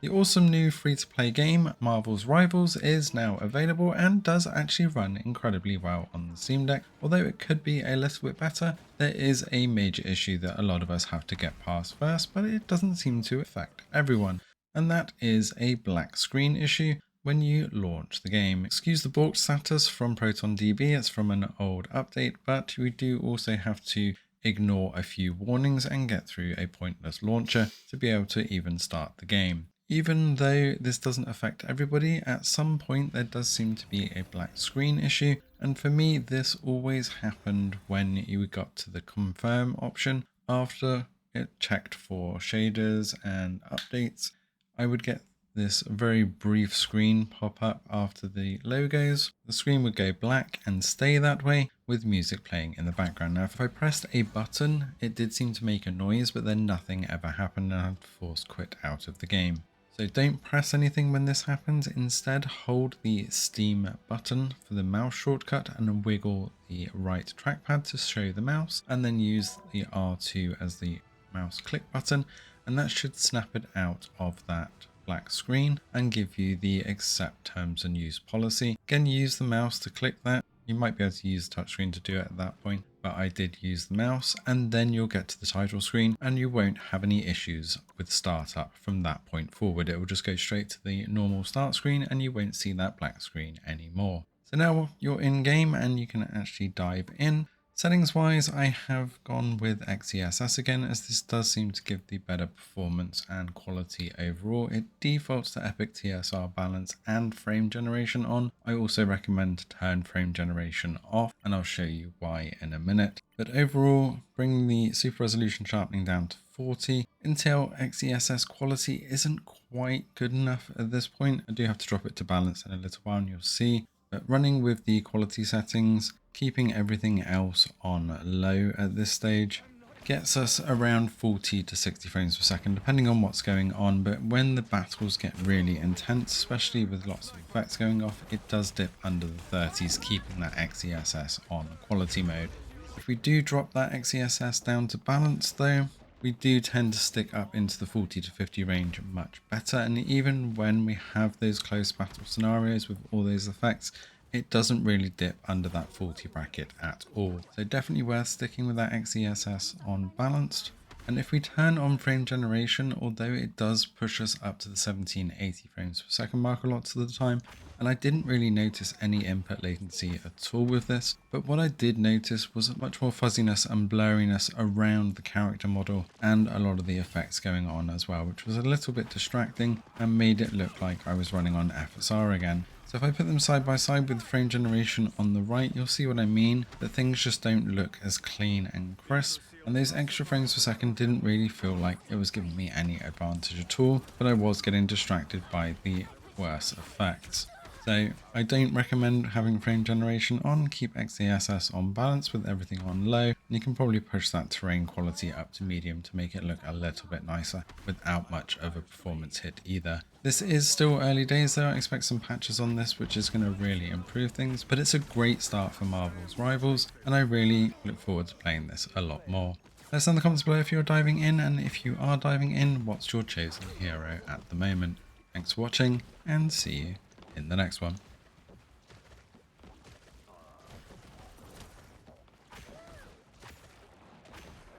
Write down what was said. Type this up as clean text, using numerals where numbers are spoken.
The awesome new free-to-play game Marvel's Rivals is now available and does actually run incredibly well on the Steam Deck. Although it could be a little bit better, there is a major issue that a lot of us have to get past first, but it doesn't seem to affect everyone. And that is a black screen issue when you launch the game. Excuse the balked status from ProtonDB, it's from an old update, but we do also have to ignore a few warnings and get through a pointless launcher to be able to even start the game. Even though this doesn't affect everybody, at some point there does seem to be a black screen issue, and for me this always happened when you got to the confirm option. After it checked for shaders and updates, I would get this very brief screen pop up after the logos. The screen would go black and stay that way with music playing in the background. Now if I pressed a button, it did seem to make a noise, but then nothing ever happened and I had to force quit out of the game. So don't press anything when this happens. Instead, hold the Steam button for the mouse shortcut and wiggle the right trackpad to show the mouse, and then use the R2 as the mouse click button, and that should snap it out of that black screen and give you the accept terms and use policy. Again, use the mouse to click that. You might be able to use the touchscreen to do it at that point, but I did use the mouse, and then you'll get to the title screen and you won't have any issues with startup from that point forward. It will just go straight to the normal start screen and you won't see that black screen anymore. So now you're in game and you can actually dive in. Settings wise, I have gone with XeSS again, as this does seem to give the better performance and quality overall. It defaults to Epic TSR balance and frame generation on. I also recommend to turn frame generation off, and I'll show you why in a minute. But overall, bringing the super resolution sharpening down to 40. Intel XeSS quality isn't quite good enough at this point. I do have to drop it to balance in a little while and you'll see. But running with the quality settings, keeping everything else on low at this stage, gets us around 40 to 60 frames per second, depending on what's going on. But when the battles get really intense, especially with lots of effects going off, it does dip under the 30s, keeping that XeSS on quality mode. If we do drop that XeSS down to balance though, we do tend to stick up into the 40 to 50 range much better, and even when we have those close battle scenarios with all those effects, it doesn't really dip under that 40 bracket at all. So definitely worth sticking with that XeSS on balanced. And if we turn on frame generation, although it does push us up to the 1780 frames per second mark a lot of the time, and I didn't really notice any input latency at all with this, but what I did notice was much more fuzziness and blurriness around the character model and a lot of the effects going on as well, which was a little bit distracting and made it look like I was running on FSR again. So if I put them side by side with frame generation on the right, you'll see what I mean, that things just don't look as clean and crisp. And those extra frames per second didn't really feel like it was giving me any advantage at all, but I was getting distracted by the worse effects. So I don't recommend having frame generation on. Keep XeSS on balance with everything on low, and you can probably push that terrain quality up to medium to make it look a little bit nicer without much of a performance hit either. This is still early days though. I expect some patches on this which is going to really improve things, but it's a great start for Marvel's Rivals and I really look forward to playing this a lot more. Let us know in the comments below if you're diving in, and if you are diving in, what's your chosen hero at the moment. Thanks for watching and see you in the next one.